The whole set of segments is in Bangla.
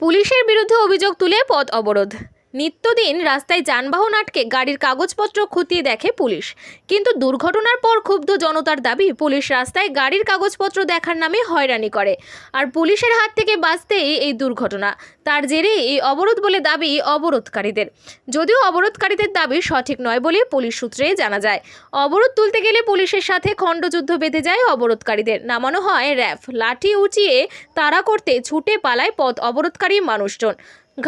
পুলিশের বিরুদ্ধে অভিযোগ তুলে পথ অবরোধ। নিত্যদিন রাস্তায় যানবাহন আটকে গাড়ির কাগজপত্র খতিয়ে দেখে পুলিশ, কিন্তু দুর্ঘটনার পর ক্ষুব্ধ জনতার দাবি পুলিশ রাস্তায় গাড়ির কাগজপত্র দেখার নামে হয়রানি করে, আর পুলিশের হাত থেকে বাঁচতেই এই দুর্ঘটনা। তার জেরে এই অবরোধ বলে দাবি অবরোধকারীদের, যদিও অবরোধকারীদের দাবি সঠিক নয় বলে পুলিশ সূত্রে জানা যায়। অবরোধ তুলতে গেলে পুলিশের সাথে খণ্ডযুদ্ধ বেঁধে যায় অবরোধকারীদের, নামানো হয় র্যাফ, লাঠি উঁচিয়ে তাড়া করতে ছুটে পালায় পথ অবরোধকারী মানুষজন।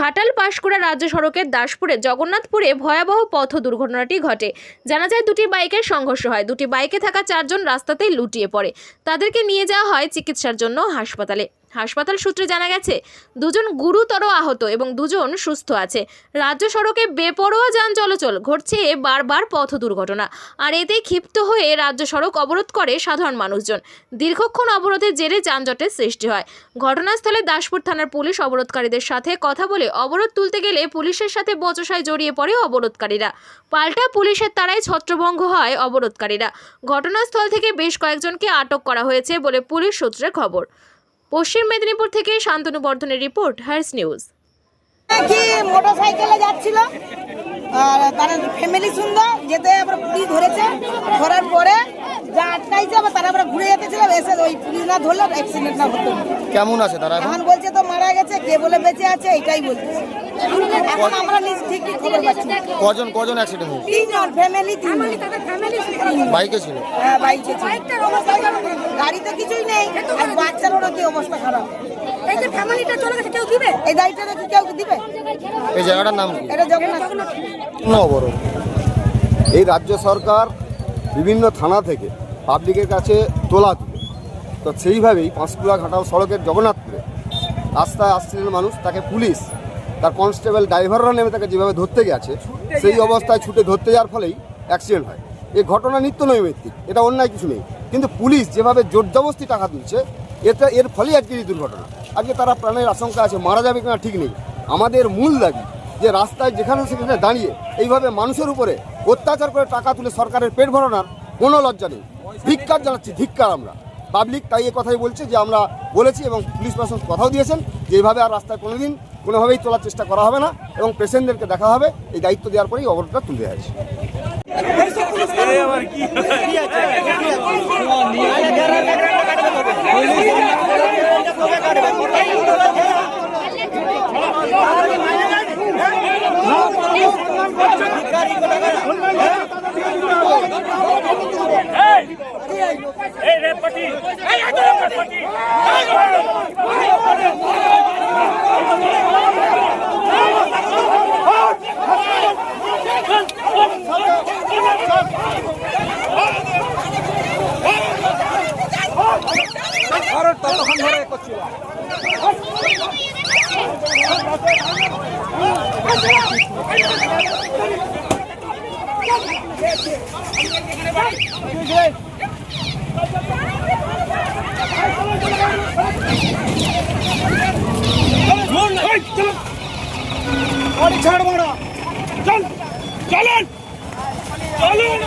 ঘাটাল পাঁশকুড়া রাজ্য সড়কের দাসপুরে জগন্নাথপুরে ভয়াবহ পথ দুর্ঘটনাটি ঘটে। জানা যায় দুটি বাইকের সংঘর্ষ হয়, দুটি বাইকে থাকা 4 জন রাস্তাতেই লুটিয়ে পড়ে। তাদেরকে নিয়ে যাওয়া হয় চিকিৎসার জন্য হাসপাতালে। হাসপাতাল সূত্রে জানা গেছে 2 জন গুরুতর আহত এবং 2 জন সুস্থ আছে। রাজ্য সড়কে বেপরোয়া যান চলাচল, ঘটছে বারবার পথ দুর্ঘটনা, আর এতে ক্ষিপ্ত হয়ে রাজ্য সড়ক অবরোধ করে সাধারণ মানুষজন। দীর্ঘক্ষণ অবরোধের জেরে যানজটের সৃষ্টি হয়। ঘটনাস্থলে দাসপুর থানার পুলিশ অবরোধকারীদের সাথে কথা বলে অবরোধ তুলতে গেলে পুলিশের সাথে বচসায় জড়িয়ে পড়ে অবরোধকারীরা। পাল্টা পুলিশের তাড়ায় ছত্রভঙ্গ হয় অবরোধকারীরা। ঘটনাস্থল থেকে বেশ কয়েকজনকে আটক করা হয়েছে বলে পুলিশ সূত্রে খবর। পশ্চিম মেদিনীপুর থেকে শান্তনু বর্ধনের রিপোর্ট, হার্স নিউজ। মোটরসাইকেলে যাচ্ছিল আর তার ফ্যামিলি সুন্দর যেতে আবার পুলিশ ধরেছে, ধরার পরে যা আটকাইছে আবার তারা আবার ঘুরে যেতেছিল, এসে ওই পুলিশ না ধরলো, অ্যাক্সিডেন্ট না হতো। কেমন আছে তারা? এখন বলছে তো মারা গেছে, কে বলে বেঁচে আছে এটাই বলছে। এখন আমরা ঠিক খবর পাচ্ছি। কজন অ্যাক্সিডেন্ট হয়েছে? 3 জন, ফ্যামিলি 3 বাইকে ছিল? হ্যাঁ, বাইকে ছিল। গাড়িতে কিছুই নেই, আর বাচ্চারও নাকি অবস্থা খারাপ। এই যে ফ্যামিলিটা চলে গেছে, কেউ দিবে এই দায়িত্বটা? নাকি কেউ দিবে? এই জায়গাটার নাম কি? এটা জগন্নাথ। অবরোধ এই রাজ্য সরকার বিভিন্ন থানা থেকে পাবলিকের কাছে তোলা তুলে, তো সেইভাবেই পাঁশকুড়া ঘাটাল সড়কের জগন্নাথপুরে রাস্তায় আসছিলেন মানুষ, তাকে পুলিশ তার কনস্টেবল ড্রাইভাররা নেমে তাকে যেভাবে ধরতে গেছে, সেই অবস্থায় ছুটে ধরতে যাওয়ার ফলেই অ্যাক্সিডেন্ট হয়। এই ঘটনা নিত্য নৈমিত্তিক, এটা অন্যায় কিছু নেই, কিন্তু পুলিশ যেভাবে জোরজবস্তি টাকা দিচ্ছে, এর ফলেই আজকের এই দুর্ঘটনা। আজকে তারা প্রাণের আশঙ্কা আছে, মারা যাবে কিনা ঠিক নেই। আমাদের মূল দাবি যে রাস্তায় যেখানে সেখানে দাঁড়িয়ে এইভাবে মানুষের উপরে অত্যাচার করে টাকা তুলে সরকারের পেট ভরানোর কোনো লজ্জা নেই। ধিক্কার জানাচ্ছি, ধিক্কার। আমরা পাবলিক তাই এই কথাই বলছে যে আমরা বলেছি এবং পুলিশ প্রশাসন কথাও দিয়েছেন যে এইভাবে আর রাস্তায় কোনোদিন কোনোভাবেই তোলার চেষ্টা করা হবে না এবং পেশেন্টদেরকে দেখা হবে। এই দায়িত্ব দেওয়ার পরেই অবরোধটা তুলে আছে। ততক্ষণ ধরে করছিল। ছাড়বো না, চল চলেন চলেন।